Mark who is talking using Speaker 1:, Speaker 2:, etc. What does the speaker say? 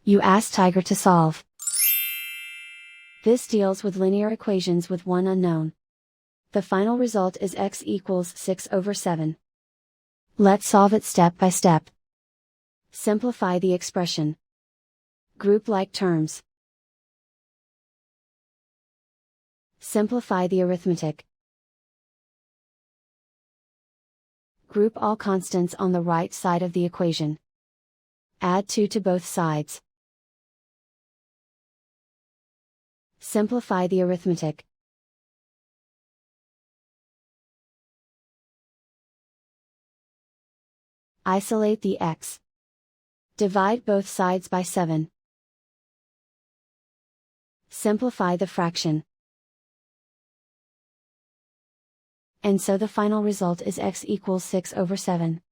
Speaker 1: You ask Tiger to solve. This deals with linear equations with one unknown. The final result is x equals 6/7. Let's solve it step by step. Simplify the expression. Group like terms. Simplify the arithmetic. Group all constants on the right side of the equation. Add 2 to both sides. Simplify the arithmetic. Isolate the x. Divide both sides by 7. Simplify the fraction. And so the final result is x equals 6/7.